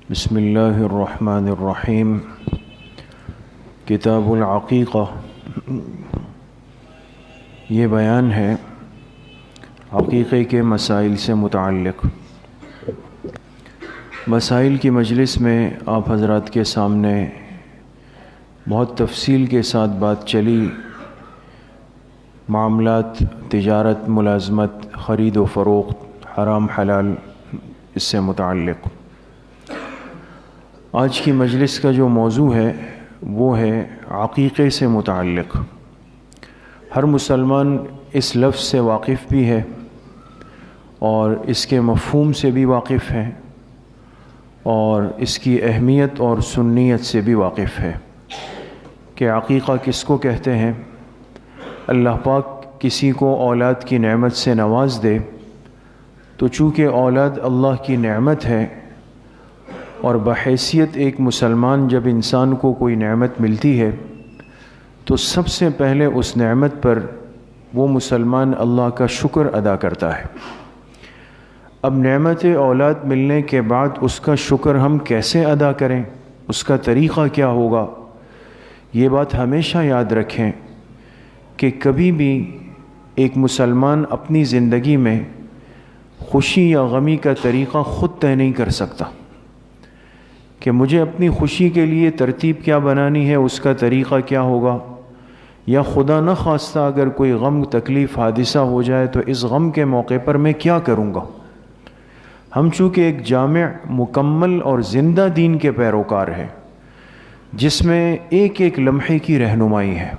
بسم اللہ الرحمن الرحیم۔ کتاب العقیقہ، یہ بیان ہے عقیقے کے مسائل سے متعلق۔ مسائل کی مجلس میں آپ حضرات کے سامنے بہت تفصیل کے ساتھ بات چلی، معاملات، تجارت، ملازمت، خرید و فروخت، حرام حلال، اس سے متعلق۔ آج کی مجلس کا جو موضوع ہے وہ ہے عقیقے سے متعلق۔ ہر مسلمان اس لفظ سے واقف بھی ہے اور اس کے مفہوم سے بھی واقف ہے اور اس کی اہمیت اور سنیت سے بھی واقف ہے کہ عقیقہ کس کو کہتے ہیں۔ اللہ پاک کسی کو اولاد کی نعمت سے نواز دے تو چونکہ اولاد اللہ کی نعمت ہے اور بحیثیت ایک مسلمان جب انسان کو کوئی نعمت ملتی ہے تو سب سے پہلے اس نعمت پر وہ مسلمان اللہ کا شکر ادا کرتا ہے۔ اب نعمت اولاد ملنے کے بعد اس کا شکر ہم کیسے ادا کریں، اس کا طریقہ کیا ہوگا، یہ بات ہمیشہ یاد رکھیں کہ کبھی بھی ایک مسلمان اپنی زندگی میں خوشی یا غمی کا طریقہ خود طے نہیں کر سکتا کہ مجھے اپنی خوشی کے لیے ترتیب کیا بنانی ہے، اس کا طریقہ کیا ہوگا، یا خدا نہ خواستہ اگر کوئی غم، تکلیف، حادثہ ہو جائے تو اس غم کے موقع پر میں کیا کروں گا۔ ہم چونکہ ایک جامع، مکمل اور زندہ دین کے پیروکار ہیں جس میں ایک ایک لمحے کی رہنمائی ہے،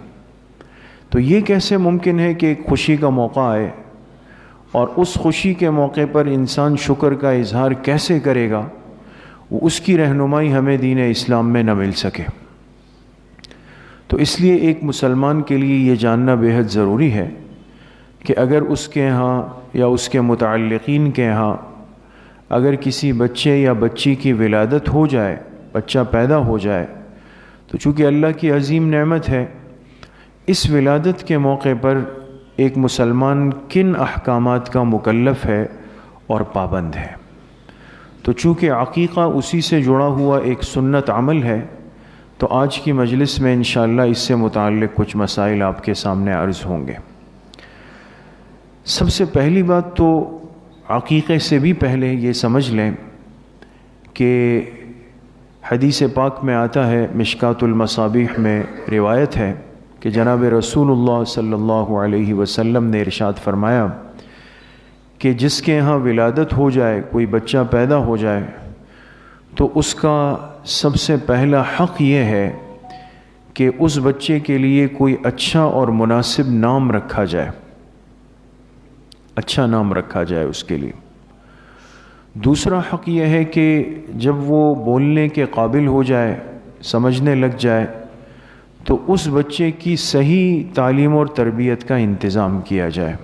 تو یہ کیسے ممکن ہے کہ ایک خوشی کا موقع آئے اور اس خوشی کے موقع پر انسان شکر کا اظہار کیسے کرے گا، اس کی رہنمائی ہمیں دین اسلام میں نہ مل سکے۔ تو اس لیے ایک مسلمان کے لیے یہ جاننا بے حد ضروری ہے کہ اگر اس کے ہاں یا اس کے متعلقین کے ہاں اگر کسی بچے یا بچی کی ولادت ہو جائے، بچہ پیدا ہو جائے، تو چونکہ اللہ کی عظیم نعمت ہے، اس ولادت کے موقع پر ایک مسلمان کن احکامات کا مکلف ہے اور پابند ہے۔ تو چونکہ عقیقہ اسی سے جڑا ہوا ایک سنت عمل ہے، تو آج کی مجلس میں انشاءاللہ اس سے متعلق کچھ مسائل آپ کے سامنے عرض ہوں گے۔ سب سے پہلی بات تو عقیقے سے بھی پہلے یہ سمجھ لیں کہ حدیث پاک میں آتا ہے، مشکات المصابیح میں روایت ہے کہ جناب رسول اللہ صلی اللہ علیہ وسلم نے ارشاد فرمایا کہ جس کے یہاں ولادت ہو جائے، کوئی بچہ پیدا ہو جائے، تو اس کا سب سے پہلا حق یہ ہے کہ اس بچے کے لیے کوئی اچھا اور مناسب نام رکھا جائے، اچھا نام رکھا جائے اس کے لیے۔ دوسرا حق یہ ہے کہ جب وہ بولنے کے قابل ہو جائے، سمجھنے لگ جائے، تو اس بچے کی صحیح تعلیم اور تربیت کا انتظام کیا جائے۔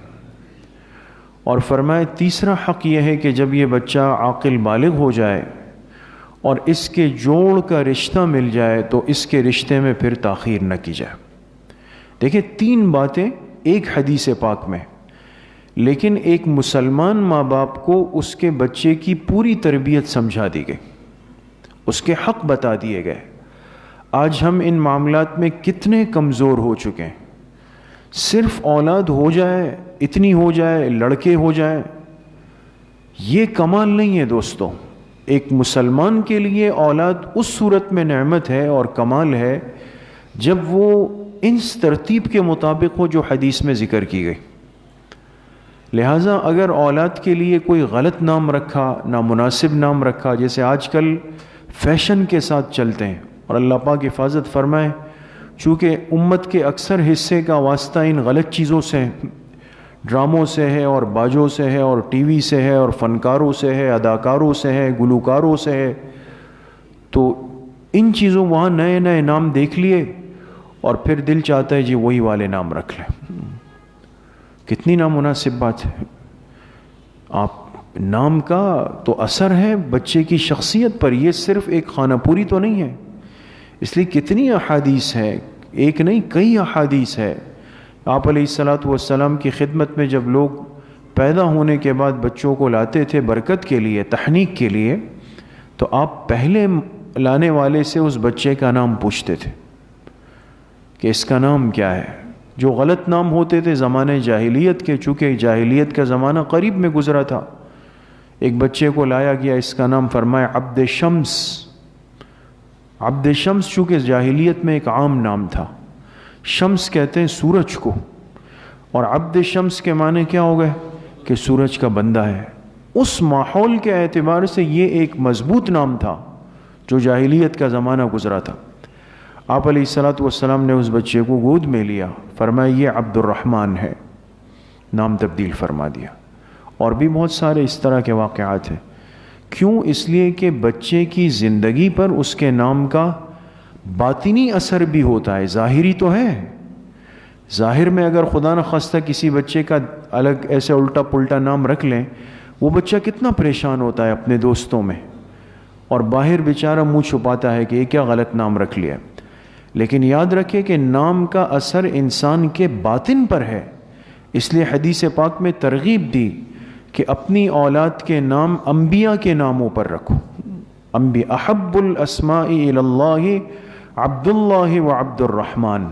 اور فرمائے تیسرا حق یہ ہے کہ جب یہ بچہ عاقل بالغ ہو جائے اور اس کے جوڑ کا رشتہ مل جائے تو اس کے رشتے میں پھر تاخیر نہ کی جائے۔ دیکھیں، تین باتیں ایک حدیث پاک میں، لیکن ایک مسلمان ماں باپ کو اس کے بچے کی پوری تربیت سمجھا دی گئی، اس کے حق بتا دیے گئے۔ آج ہم ان معاملات میں کتنے کمزور ہو چکے ہیں۔ صرف اولاد ہو جائے، اتنی ہو جائے، لڑکے ہو جائے، یہ کمال نہیں ہے دوستو۔ ایک مسلمان کے لیے اولاد اس صورت میں نعمت ہے اور کمال ہے جب وہ اس ترتیب کے مطابق ہو جو حدیث میں ذکر کی گئی۔ لہٰذا اگر اولاد کے لیے کوئی غلط نام رکھا، نامناسب نام رکھا، جیسے آج کل فیشن کے ساتھ چلتے ہیں، اور اللہ پاک حفاظت فرمائے، چونکہ امت کے اکثر حصے کا واسطہ ان غلط چیزوں سے، ڈراموں سے ہے اور باجوں سے ہے اور ٹی وی سے ہے اور فنکاروں سے ہے، اداکاروں سے ہے، گلوکاروں سے ہے، تو ان چیزوں وہاں نئے نئے نام دیکھ لیے اور پھر دل چاہتا ہے جی وہی والے نام رکھ لیں۔ کتنی نامناسب بات ہے۔ آپ نام کا تو اثر ہے بچے کی شخصیت پر، یہ صرف ایک خانہ پوری تو نہیں ہے۔ اس لیے کتنی احادیث ہے، ایک نہیں کئی احادیث ہے آپ علیہ الصلاۃ والسلام کی خدمت میں جب لوگ پیدا ہونے کے بعد بچوں کو لاتے تھے برکت کے لیے، تحنیک کے لیے، تو آپ پہلے لانے والے سے اس بچے کا نام پوچھتے تھے کہ اس کا نام کیا ہے۔ جو غلط نام ہوتے تھے زمانے جاہلیت کے، چونکہ جاہلیت کا زمانہ قریب میں گزرا تھا، ایک بچے کو لایا گیا، اس کا نام فرمایا عبد شمس۔ عبد شمس چونکہ جاہلیت میں ایک عام نام تھا، شمس کہتے ہیں سورج کو، اور عبد شمس کے معنی کیا ہو گئے کہ سورج کا بندہ ہے۔ اس ماحول کے اعتبار سے یہ ایک مضبوط نام تھا جو جاہلیت کا زمانہ گزرا تھا۔ آپ علیہ الصلاۃ والسلام نے اس بچے کو گود میں لیا، فرمایا یہ عبد الرحمن ہے، نام تبدیل فرما دیا۔ اور بھی بہت سارے اس طرح کے واقعات ہیں۔ کیوں؟ اس لیے کہ بچے کی زندگی پر اس کے نام کا باطنی اثر بھی ہوتا ہے، ظاہری تو ہے، ظاہر میں اگر خدا نخواستہ کسی بچے کا الگ ایسے الٹا پلٹا نام رکھ لیں، وہ بچہ کتنا پریشان ہوتا ہے اپنے دوستوں میں، اور باہر بیچارہ منہ چھپاتا ہے کہ یہ کیا غلط نام رکھ لیا۔ لیکن یاد رکھے کہ نام کا اثر انسان کے باطن پر ہے، اس لیے حدیث پاک میں ترغیب دی کہ اپنی اولاد کے نام انبیاء کے ناموں پر رکھو۔ احب الاسماء الی اللہ عبد اللہ و عبد الرحمن،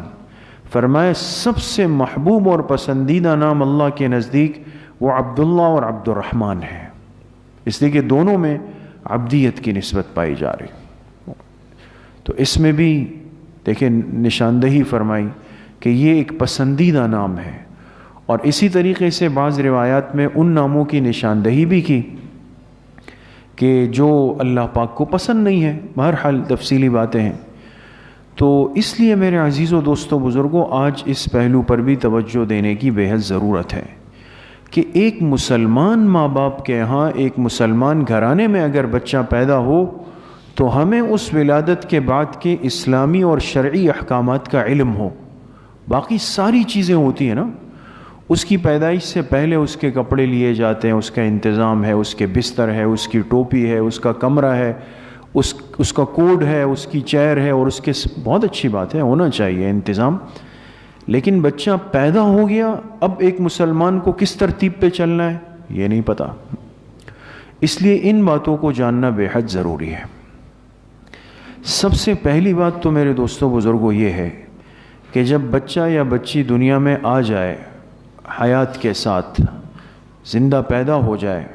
فرمایا سب سے محبوب اور پسندیدہ نام اللہ کے نزدیک وہ عبداللہ اور عبد الرحمن ہے، اس لیے کہ دونوں میں عبدیت کی نسبت پائی جا رہی۔ تو اس میں بھی دیکھیں نشاندہی فرمائی کہ یہ ایک پسندیدہ نام ہے، اور اسی طریقے سے بعض روایات میں ان ناموں کی نشاندہی بھی کی کہ جو اللہ پاک کو پسند نہیں ہے، بہرحال تفصیلی باتیں ہیں۔ تو اس لیے میرے عزیزوں، دوستوں، بزرگوں، آج اس پہلو پر بھی توجہ دینے کی بے حد ضرورت ہے کہ ایک مسلمان ماں باپ کے ہاں، ایک مسلمان گھرانے میں اگر بچہ پیدا ہو تو ہمیں اس ولادت کے بعد کے اسلامی اور شرعی احکامات کا علم ہو۔ باقی ساری چیزیں ہوتی ہیں نا، اس کی پیدائش سے پہلے اس کے کپڑے لیے جاتے ہیں، اس کا انتظام ہے، اس کے بستر ہے، اس کی ٹوپی ہے، اس کا کمرہ ہے، اس کا کوڈ ہے، اس کی چیئر ہے، اور اس کے بہت اچھی بات ہے، ہونا چاہیے انتظام۔ لیکن بچہ پیدا ہو گیا، اب ایک مسلمان کو کس ترتیب پہ چلنا ہے یہ نہیں پتہ، اس لیے ان باتوں کو جاننا بے حد ضروری ہے۔ سب سے پہلی بات تو میرے دوستوں بزرگوں یہ ہے کہ جب بچہ یا بچی دنیا میں آ جائے، حیات کے ساتھ زندہ پیدا ہو جائے،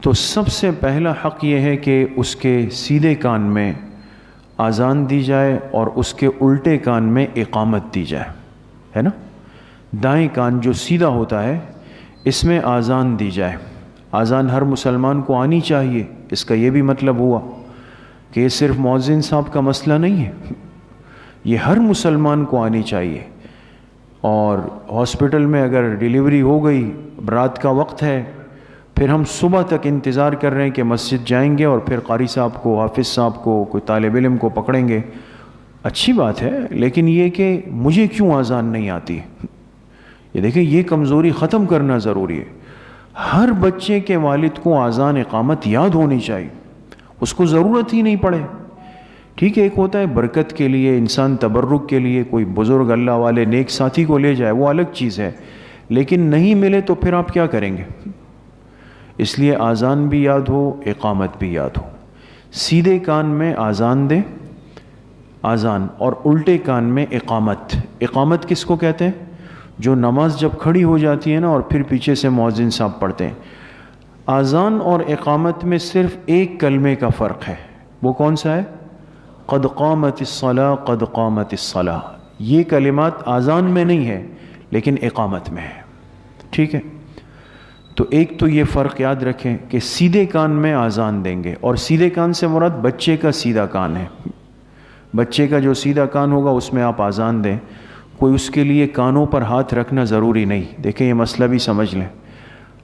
تو سب سے پہلا حق یہ ہے کہ اس کے سیدھے کان میں اذان دی جائے اور اس کے الٹے کان میں اقامت دی جائے، ہے نا؟ دائیں کان جو سیدھا ہوتا ہے اس میں اذان دی جائے۔ اذان ہر مسلمان کو آنی چاہیے، اس کا یہ بھی مطلب ہوا کہ یہ صرف مؤذن صاحب کا مسئلہ نہیں ہے، یہ ہر مسلمان کو آنی چاہیے۔ اور ہاسپٹل میں اگر ڈیلیوری ہو گئی، رات کا وقت ہے، پھر ہم صبح تک انتظار کر رہے ہیں کہ مسجد جائیں گے اور پھر قاری صاحب کو، حافظ صاحب کو، کوئی طالب علم کو پکڑیں گے، اچھی بات ہے، لیکن یہ کہ مجھے کیوں اذان نہیں آتی، یہ دیکھیں یہ کمزوری ختم کرنا ضروری ہے۔ ہر بچے کے والد کو اذان اقامت یاد ہونی چاہیے، اس کو ضرورت ہی نہیں پڑے۔ ٹھیک ہے، ایک ہوتا ہے برکت کے لیے، انسان تبرک کے لیے کوئی بزرگ اللہ والے نیک ساتھی کو لے جائے، وہ الگ چیز ہے، لیکن نہیں ملے تو پھر آپ کیا کریں گے؟ اس لیے اذان بھی یاد ہو، اقامت بھی یاد ہو۔ سیدھے کان میں اذان دیں، اذان، اور الٹے کان میں اقامت۔ اقامت کس کو کہتے ہیں؟ جو نماز جب کھڑی ہو جاتی ہے نا اور پھر پیچھے سے مؤذن صاحب پڑھتے ہیں۔ اذان اور اقامت میں صرف ایک کلمے کا فرق ہے، وہ کون سا ہے؟ قد قامت الصلاۃ، قد قامت الصلاۃ۔ یہ کلمات اذان میں نہیں ہے لیکن اقامت میں ہے، ٹھیک ہے؟ تو ایک تو یہ فرق یاد رکھیں کہ سیدھے کان میں اذان دیں گے، اور سیدھے کان سے مراد بچے کا سیدھا کان ہے۔ بچے کا جو سیدھا کان ہوگا اس میں آپ اذان دیں، کوئی اس کے لیے کانوں پر ہاتھ رکھنا ضروری نہیں۔ دیکھیں یہ مسئلہ بھی سمجھ لیں،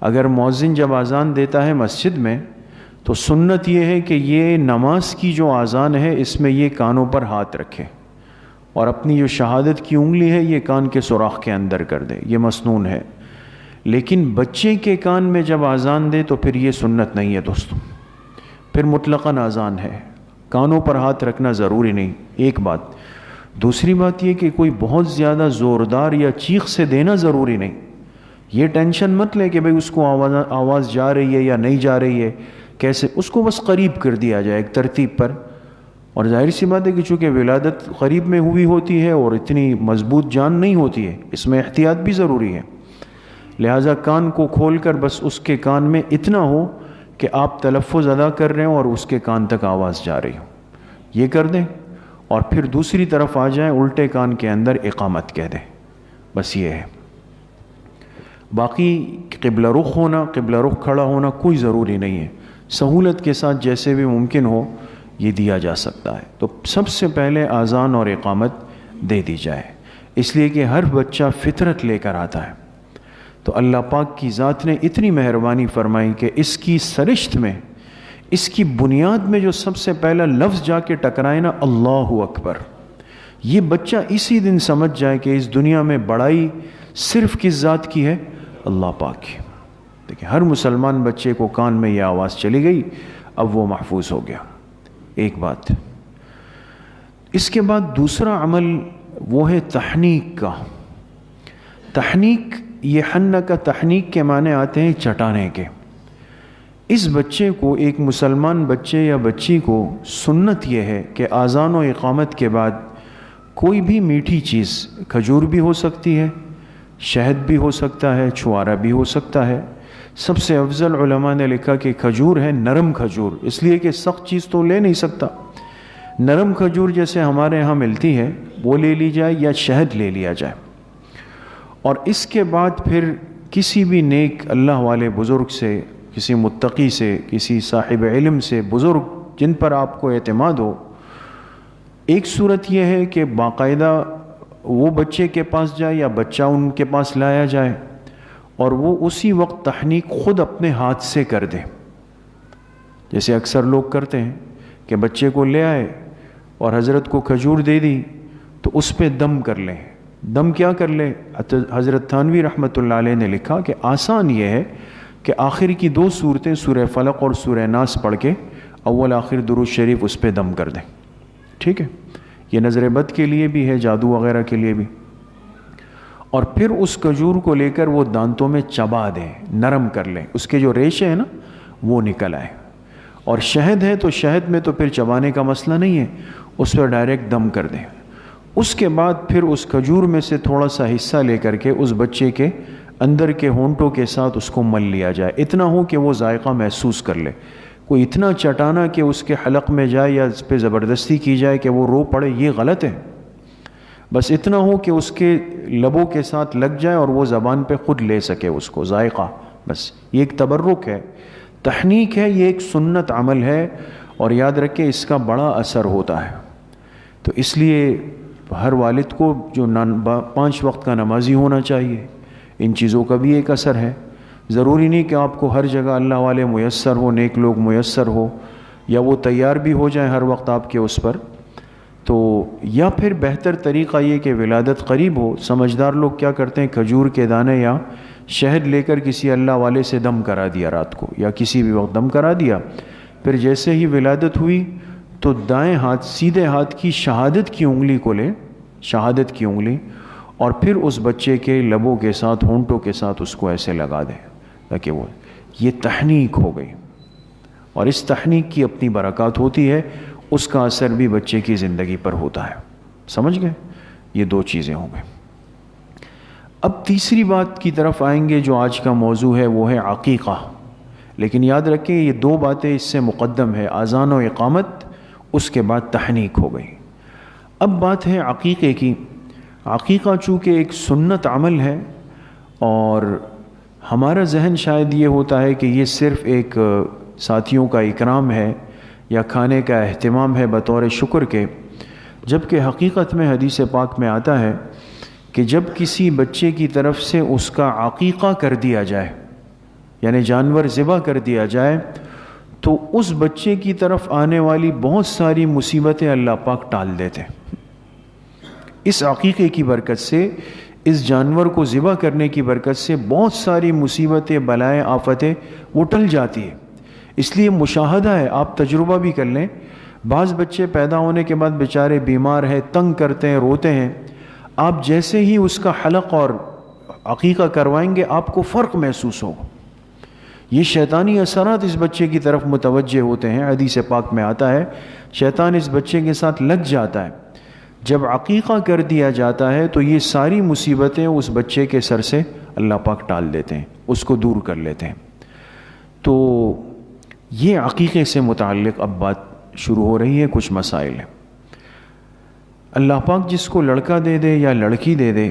اگر مؤذن جب اذان دیتا ہے مسجد میں تو سنت یہ ہے کہ یہ نماز کی جو اذان ہے اس میں یہ کانوں پر ہاتھ رکھے اور اپنی جو شہادت کی انگلی ہے یہ کان کے سوراخ کے اندر کر دے، یہ مسنون ہے۔ لیکن بچے کے کان میں جب اذان دے تو پھر یہ سنت نہیں ہے دوستوں، پھر مطلقاً اذان ہے، کانوں پر ہاتھ رکھنا ضروری نہیں، ایک بات۔ دوسری بات یہ کہ کوئی بہت زیادہ زوردار یا چیخ سے دینا ضروری نہیں. یہ ٹینشن مت لے کہ بھئی اس کو آواز جا رہی ہے یا نہیں جا رہی ہے کیسے، اس کو بس قریب کر دیا جائے ایک ترتیب پر. اور ظاہر سی بات ہے کہ چونکہ ولادت قریب میں ہوئی ہوتی ہے اور اتنی مضبوط جان نہیں ہوتی ہے، اس میں احتیاط بھی ضروری ہے. لہٰذا کان کو کھول کر بس اس کے کان میں اتنا ہو کہ آپ تلفظ ادا کر رہے ہوں اور اس کے کان تک آواز جا رہی ہو، یہ کر دیں. اور پھر دوسری طرف آ جائیں، الٹے کان کے اندر اقامت کہہ دیں. بس یہ ہے. باقی قبلہ رخ ہونا، قبلہ رخ کھڑا ہونا کوئی ضروری نہیں ہے. سہولت کے ساتھ جیسے بھی ممکن ہو یہ دیا جا سکتا ہے. تو سب سے پہلے اذان اور اقامت دے دی جائے، اس لیے کہ ہر بچہ فطرت لے کر آتا ہے. تو اللہ پاک کی ذات نے اتنی مہربانی فرمائی کہ اس کی سرشت میں، اس کی بنیاد میں جو سب سے پہلا لفظ جا کے ٹکرائے نا، اللہ اکبر، یہ بچہ اسی دن سمجھ جائے کہ اس دنیا میں بڑائی صرف کس ذات کی ہے؟ اللہ پاک کی. دیکھیں ہر مسلمان بچے کو کان میں یہ آواز چلی گئی، اب وہ محفوظ ہو گیا. ایک بات. اس کے بعد دوسرا عمل وہ ہے تحنیک کا. تحنیک، یہ حن کا تحنیک کے معنی آتے ہیں چٹانے کے. اس بچے کو، ایک مسلمان بچے یا بچی کو سنت یہ ہے کہ اذان و اقامت کے بعد کوئی بھی میٹھی چیز، کھجور بھی ہو سکتی ہے، شہد بھی ہو سکتا ہے، چھوارا بھی ہو سکتا ہے. سب سے افضل علماء نے لکھا کہ کھجور ہے نرم کھجور، اس لیے کہ سخت چیز تو لے نہیں سکتا. نرم کھجور جیسے ہمارے ہاں ملتی ہے وہ لے لی جائے یا شہد لے لیا جائے. اور اس کے بعد پھر کسی بھی نیک اللہ والے بزرگ سے، کسی متقی سے، کسی صاحب علم سے، بزرگ جن پر آپ کو اعتماد ہو، ایک صورت یہ ہے کہ باقاعدہ وہ بچے کے پاس جائے یا بچہ ان کے پاس لایا جائے اور وہ اسی وقت تحنیک خود اپنے ہاتھ سے کر دے. جیسے اکثر لوگ کرتے ہیں کہ بچے کو لے آئے اور حضرت کو کھجور دے دی تو اس پہ دم کر لیں. دم کیا کر لے؟ حضرت تھانوی رحمۃ اللہ علیہ نے لکھا کہ آسان یہ ہے کہ آخر کی 2 صورتیں سورہ فلق اور سورہ ناس پڑھ کے اول آخر درود شریف اس پہ دم کر دیں. ٹھیک ہے، یہ نظر بد کے لیے بھی ہے، جادو وغیرہ کے لیے بھی. اور پھر اس کھجور کو لے کر وہ دانتوں میں چبا دیں، نرم کر لیں، اس کے جو ریشے ہیں نا وہ نکل آئے. اور شہد ہے تو شہد میں تو پھر چبانے کا مسئلہ نہیں ہے، اس پر ڈائریکٹ دم کر دیں. اس کے بعد پھر اس کھجور میں سے تھوڑا سا حصہ لے کر کے اس بچے کے اندر کے ہونٹوں کے ساتھ اس کو مل لیا جائے. اتنا ہو کہ وہ ذائقہ محسوس کر لے. کوئی اتنا چٹانا کہ اس کے حلق میں جائے یا اس پہ زبردستی کی جائے کہ وہ رو پڑے، یہ غلط ہے. بس اتنا ہو کہ اس کے لبوں کے ساتھ لگ جائے اور وہ زبان پہ خود لے سکے اس کو ذائقہ. بس یہ ایک تبرک ہے، تحنیک ہے، یہ ایک سنت عمل ہے. اور یاد رکھیں اس کا بڑا اثر ہوتا ہے. تو اس لیے ہر والد کو جو 5 وقت کا نمازی ہونا چاہیے، ان چیزوں کا بھی ایک اثر ہے. ضروری نہیں کہ آپ کو ہر جگہ اللہ والے میسر ہو، نیک لوگ میسر ہو، یا وہ تیار بھی ہو جائیں ہر وقت آپ کے اس پر. تو یا پھر بہتر طریقہ یہ کہ ولادت قریب ہو. سمجھدار لوگ کیا کرتے ہیں، کھجور کے دانے یا شہد لے کر کسی اللہ والے سے دم کرا دیا رات کو، یا کسی بھی وقت دم کرا دیا. پھر جیسے ہی ولادت ہوئی تو دائیں ہاتھ، سیدھے ہاتھ کی شہادت کی انگلی کو لے، شہادت کی انگلی، اور پھر اس بچے کے لبوں کے ساتھ، ہونٹوں کے ساتھ اس کو ایسے لگا دیں تاکہ وہ، یہ تحنیک ہو گئی. اور اس تحنیک کی اپنی برکات ہوتی ہے، اس کا اثر بھی بچے کی زندگی پر ہوتا ہے. سمجھ گئے؟ یہ 2 چیزیں ہوں گے. اب تیسری بات کی طرف آئیں گے جو آج کا موضوع ہے، وہ ہے عقیقہ. لیکن یاد رکھیں یہ 2 باتیں اس سے مقدم ہے، اذان و اقامت، اس کے بعد تحنیک ہو گئی. اب بات ہے عقیقے کی. عقیقہ چونکہ ایک سنت عمل ہے اور ہمارا ذہن شاید یہ ہوتا ہے کہ یہ صرف ایک ساتھیوں کا اکرام ہے یا کھانے کا اہتمام ہے بطور شکر کے، جبکہ حقیقت میں حدیث پاک میں آتا ہے کہ جب کسی بچے کی طرف سے اس کا عقیقہ کر دیا جائے، یعنی جانور ذبح کر دیا جائے، تو اس بچے کی طرف آنے والی بہت ساری مصیبتیں اللہ پاک ٹال دیتے. اس عقیقے کی برکت سے، اس جانور کو ذبح کرنے کی برکت سے بہت ساری مصیبتیں، بلائیں، آفتیں وہ ٹل جاتی ہیں. اس لیے مشاہدہ ہے، آپ تجربہ بھی کر لیں. بعض بچے پیدا ہونے کے بعد بیچارے بیمار ہیں، تنگ کرتے ہیں، روتے ہیں، آپ جیسے ہی اس کا حلق اور عقیقہ کروائیں گے آپ کو فرق محسوس ہوگا۔ یہ شیطانی اثرات اس بچے کی طرف متوجہ ہوتے ہیں، حدیث پاک میں آتا ہے شیطان اس بچے کے ساتھ لگ جاتا ہے۔ جب عقیقہ کر دیا جاتا ہے تو یہ ساری مصیبتیں اس بچے کے سر سے اللہ پاک ٹال دیتے ہیں، اس کو دور کر لیتے ہیں۔ تو یہ عقیقے سے متعلق اب بات شروع ہو رہی ہے، کچھ مسائل ہیں۔ اللہ پاک جس کو لڑکا دے دے یا لڑکی دے دے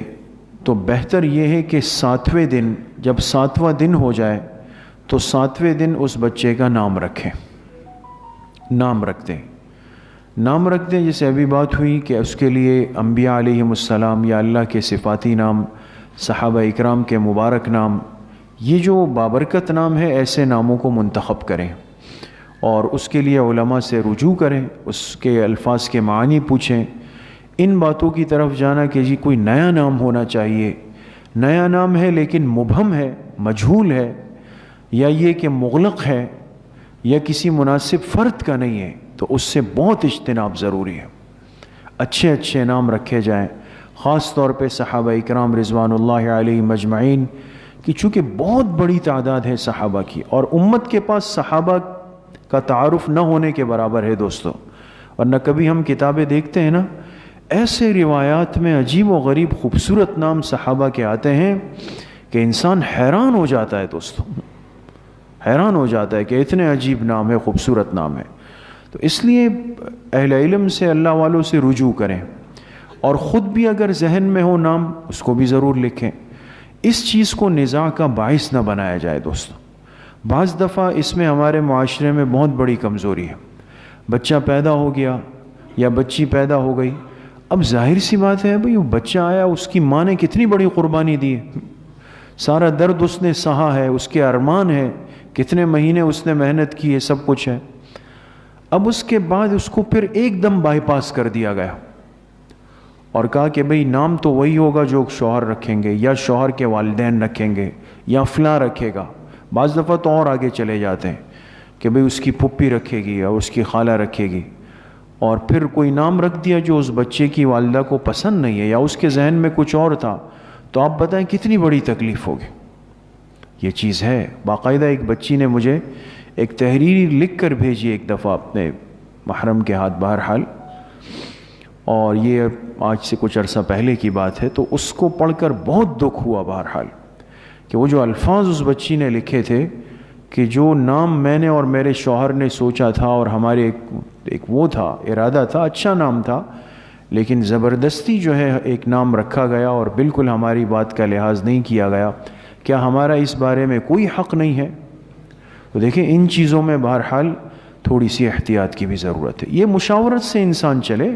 تو بہتر یہ ہے کہ 7ویں دن، جب 7واں دن ہو جائے تو 7ویں دن اس بچے کا نام رکھیں، نام رکھ دیں جیسے ابھی بات ہوئی کہ اس کے لیے انبیاء علیہم السلام یا اللہ کے صفاتی نام، صحابہ اکرام کے مبارک نام، یہ جو بابرکت نام ہے ایسے ناموں کو منتخب کریں اور اس کے لیے علماء سے رجوع کریں، اس کے الفاظ کے معنی پوچھیں۔ ان باتوں کی طرف جانا کہ جی کوئی نیا نام ہونا چاہیے، نیا نام ہے لیکن مبہم ہے، مجہول ہے، یا یہ کہ مغلق ہے یا کسی مناسب فرد کا نہیں ہے، تو اس سے بہت اجتناب ضروری ہے۔ اچھے اچھے نام رکھے جائیں، خاص طور پہ صحابہ اکرام رضوان اللہ علیہم اجمعین کی، چونکہ بہت بڑی تعداد ہے صحابہ کی، اور امت کے پاس صحابہ کا تعارف نہ ہونے کے برابر ہے دوستو۔ ورنہ کبھی ہم کتابیں دیکھتے ہیں نا، ایسے روایات میں عجیب و غریب خوبصورت نام صحابہ کے آتے ہیں کہ انسان حیران ہو جاتا ہے دوستو، حیران ہو جاتا ہے کہ اتنے عجیب نام ہے، خوبصورت نام ہے۔ تو اس لیے اہل علم سے، اللہ والوں سے رجوع کریں، اور خود بھی اگر ذہن میں ہو نام اس کو بھی ضرور لکھیں۔ اس چیز کو نزاع کا باعث نہ بنایا جائے دوستو۔ بعض دفعہ اس میں ہمارے معاشرے میں بہت بڑی کمزوری ہے۔ بچہ پیدا ہو گیا یا بچی پیدا ہو گئی، اب ظاہر سی بات ہے بھئی وہ بچہ آیا، اس کی ماں نے کتنی بڑی قربانی دی ہے، سارا درد اس نے سہا ہے، اس کے ارمان ہے، کتنے مہینے اس نے محنت کی ہے، سب کچھ ہے۔ اب اس کے بعد اس کو پھر ایک دم بائی پاس کر دیا گیا اور کہا کہ بھئی نام تو وہی ہوگا جو شوہر رکھیں گے یا شوہر کے والدین رکھیں گے یا فلاں رکھے گا۔ بعض دفعہ تو اور آگے چلے جاتے ہیں کہ بھئی اس کی پھپھی رکھے گی یا اس کی خالہ رکھے گی، اور پھر کوئی نام رکھ دیا جو اس بچے کی والدہ کو پسند نہیں ہے یا اس کے ذہن میں کچھ اور تھا، تو آپ بتائیں کتنی بڑی تکلیف ہوگی۔ یہ چیز ہے، باقاعدہ ایک بچی نے مجھے ایک تحریر لکھ کر بھیجی ایک دفعہ اپنے محرم کے ہاتھ، بہرحال، اور یہ آج سے کچھ عرصہ پہلے کی بات ہے، تو اس کو پڑھ کر بہت دکھ ہوا بہرحال کہ وہ جو الفاظ اس بچی نے لکھے تھے کہ جو نام میں نے اور میرے شوہر نے سوچا تھا اور ہمارے ایک وہ تھا، ارادہ تھا، اچھا نام تھا، لیکن زبردستی جو ہے ایک نام رکھا گیا اور بالکل ہماری بات کا لحاظ نہیں کیا گیا، کیا ہمارا اس بارے میں کوئی حق نہیں ہے؟ تو دیکھیں ان چیزوں میں بہرحال تھوڑی سی احتیاط کی بھی ضرورت ہے۔ یہ مشاورت سے انسان چلے،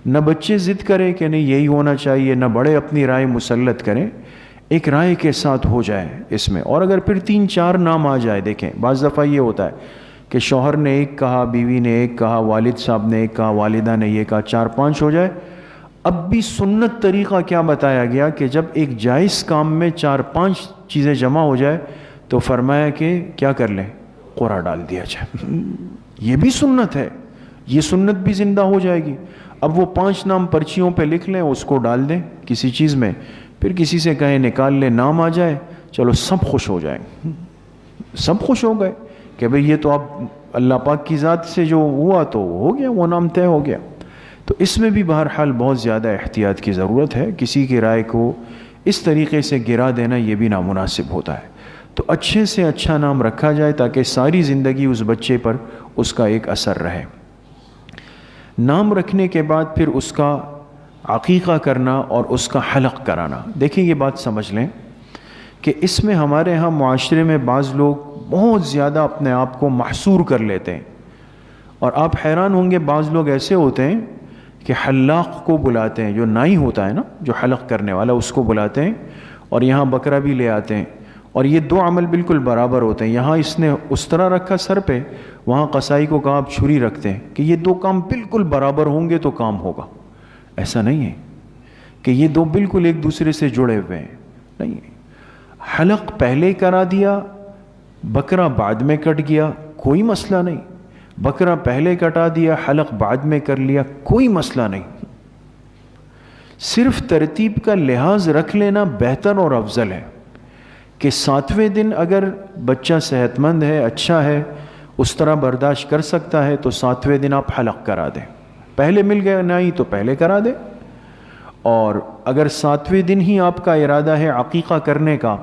نہ بچے ضد کریں کہ نہیں یہی ہونا چاہیے، نہ بڑے اپنی رائے مسلط کریں، ایک رائے کے ساتھ ہو جائے اس میں۔ اور اگر پھر 3-4 نام آ جائے، دیکھیں بعض دفعہ یہ ہوتا ہے کہ شوہر نے ایک کہا، بیوی نے ایک کہا، والد صاحب نے ایک کہا، والدہ نے یہ کہا، 4-5 ہو جائے۔ اب بھی سنت طریقہ کیا بتایا گیا کہ جب ایک جائز کام میں 4-5 چیزیں جمع ہو جائے تو فرمایا کہ کیا کر لیں، قرعہ ڈال دیا جائے۔ یہ بھی سنت ہے، یہ سنت بھی زندہ ہو جائے گی۔ اب وہ 5 نام پرچیوں پہ لکھ لیں، اس کو ڈال دیں کسی چیز میں، پھر کسی سے کہیں نکال لیں، نام آ جائے، چلو سب خوش ہو جائیں، سب خوش ہو گئے کہ بھئی یہ تو اب اللہ پاک کی ذات سے جو ہوا تو ہو گیا، وہ نام طے ہو گیا۔ تو اس میں بھی بہرحال بہت زیادہ احتیاط کی ضرورت ہے، کسی کی رائے کو اس طریقے سے گرا دینا یہ بھی نامناسب ہوتا ہے۔ تو اچھے سے اچھا نام رکھا جائے تاکہ ساری زندگی اس بچے پر اس کا ایک اثر رہے۔ نام رکھنے کے بعد پھر اس کا عقیقہ کرنا اور اس کا حلق کرانا، دیکھیں یہ بات سمجھ لیں کہ اس میں ہمارے ہاں معاشرے میں بعض لوگ بہت زیادہ اپنے آپ کو محصور کر لیتے ہیں، اور آپ حیران ہوں گے بعض لوگ ایسے ہوتے ہیں کہ حلاق کو بلاتے ہیں، جو نائی ہوتا ہے نا، جو حلق کرنے والا، اس کو بلاتے ہیں اور یہاں بکرا بھی لے آتے ہیں، اور یہ 2 عمل بالکل برابر ہوتے ہیں۔ یہاں اس نے اس طرح رکھا سر پہ، وہاں قصائی کو کہا آپ چھری رکھتے ہیں کہ یہ 2 کام بالکل برابر ہوں گے تو کام ہوگا۔ ایسا نہیں ہے کہ یہ 2 بالکل ایک دوسرے سے جڑے ہوئے ہیں، نہیں ہے۔ حلق پہلے کرا دیا، بکرا بعد میں کٹ گیا، کوئی مسئلہ نہیں۔ بکرا پہلے کٹا دیا، حلق بعد میں کر لیا، کوئی مسئلہ نہیں. صرف ترتیب کا لحاظ رکھ لینا بہتر اور افضل ہے کہ 7ویں دن اگر بچہ صحت مند ہے، اچھا ہے، اس طرح برداشت کر سکتا ہے تو 7ویں دن آپ حلق کرا دیں. پہلے مل گیا نہیں تو پہلے کرا دیں. اور اگر 7ویں دن ہی آپ کا ارادہ ہے عقیقہ کرنے کا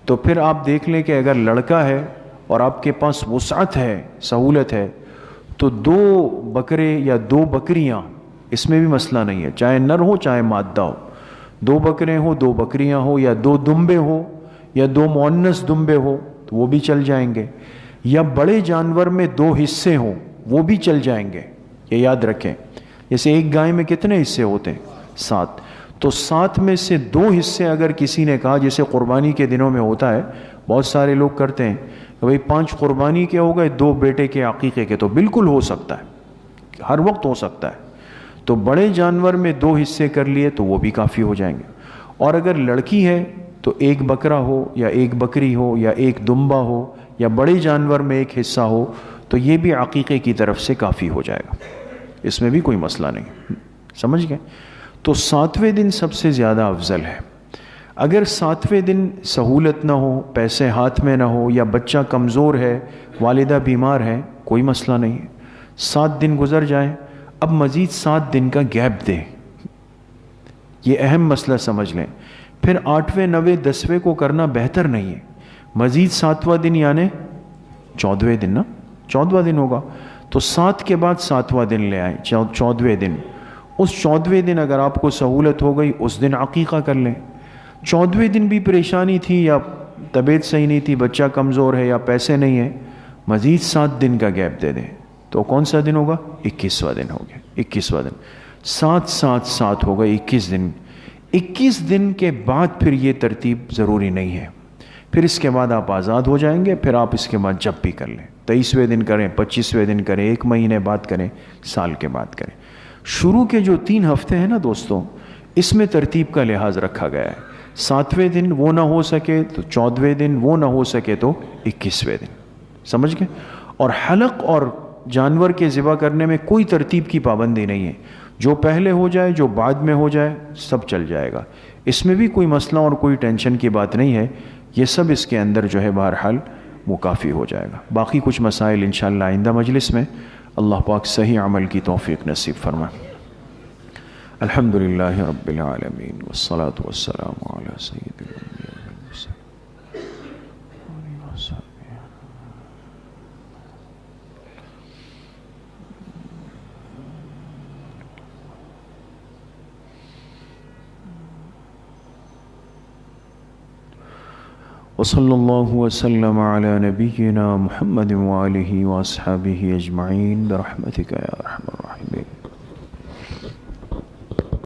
تو پھر آپ دیکھ لیں کہ اگر لڑکا ہے اور آپ کے پاس وسعت ہے، سہولت ہے، تو 2 بکرے یا 2 بکریاں، اس میں بھی مسئلہ نہیں ہے، چاہے نر ہو چاہے مادہ ہو، 2 بکرے ہوں 2 بکریاں ہو، یا 2 دمبے ہو یا 2 مؤنث دمبے ہو تو وہ بھی چل جائیں گے، یا بڑے جانور میں 2 حصے ہوں وہ بھی چل جائیں گے. یہ یاد رکھیں، جیسے ایک گائے میں کتنے حصے ہوتے ہیں؟ 7. تو 7 میں سے 2 حصے اگر کسی نے کہا، جیسے قربانی کے دنوں میں ہوتا ہے، بہت سارے لوگ کرتے ہیں کہ بھئی 5 قربانی کے ہو گئے، 2 بیٹے کے عقیقے کے، تو بالکل ہو سکتا ہے، ہر وقت ہو سکتا ہے. تو بڑے جانور میں 2 حصے کر لیے تو وہ بھی کافی ہو جائیں گے. اور اگر لڑکی ہے تو 1 بکرا ہو یا 1 بکری ہو یا 1 دمبا ہو یا بڑے جانور میں 1 حصہ ہو تو یہ بھی عقیقے کی طرف سے کافی ہو جائے گا، اس میں بھی کوئی مسئلہ نہیں. سمجھ گئے؟ تو 7ویں دن سب سے زیادہ افضل ہے. اگر 7ویں دن سہولت نہ ہو، پیسے ہاتھ میں نہ ہو، یا بچہ کمزور ہے، والدہ بیمار ہے، کوئی مسئلہ نہیں ہے. 7 دن گزر جائیں، اب مزید 7 دن کا گیپ دیں. یہ اہم مسئلہ سمجھ لیں. پھر 8ویں 9ویں 10ویں کو کرنا بہتر نہیں ہے. مزید 7واں دن یعنی 14ویں دن، نا 14واں دن ہوگا تو 7 کے بعد 7واں دن لے آئیں، 14ویں دن. اس 14ویں دن اگر آپ کو سہولت ہو گئی اس دن عقیقہ کر لیں. 14ویں دن بھی پریشانی تھی یا طبیعت صحیح نہیں تھی، بچہ کمزور ہے یا پیسے نہیں ہیں، مزید 7 دن کا گیپ دے دیں. تو کون سا دن ہوگا؟ 21واں دن ہو گیا. 21واں دن 7 7 7 ہوگا 21 دن. 21 دن کے بعد پھر یہ ترتیب ضروری نہیں ہے. پھر اس کے بعد آپ آزاد ہو جائیں گے. پھر آپ اس کے بعد جب بھی کر لیں، 23ویں دن کریں، 25ویں دن کریں، 1 مہینے بعد کریں، سال کے بعد کریں. شروع کے جو 3 ہفتے ہیں نا دوستوں، اس میں ترتیب کا لحاظ رکھا گیا ہے. 7ویں دن وہ نہ ہو سکے تو 14ویں دن، وہ نہ ہو سکے تو 21ویں دن. سمجھ گئے؟ اور حلق اور جانور کے ذبح کرنے میں کوئی ترتیب کی پابندی نہیں ہے. جو پہلے ہو جائے، جو بعد میں ہو جائے، سب چل جائے گا. اس میں بھی کوئی مسئلہ اور کوئی ٹینشن کی بات نہیں ہے. یہ سب اس کے اندر جو ہے بہرحال وہ کافی ہو جائے گا. باقی کچھ مسائل انشاءاللہ آئندہ مجلس میں. اللہ پاک صحیح عمل کی توفیق نصیب فرمائے. الحمدللہ رب العالمین والصلاة والسلام علی سید الانبیاء والمرسلین. وصلی اللہ وسلم علی نبینا محمد وآلہ واصحابہ اجمعین برحمتک یا ارحم الراحمین.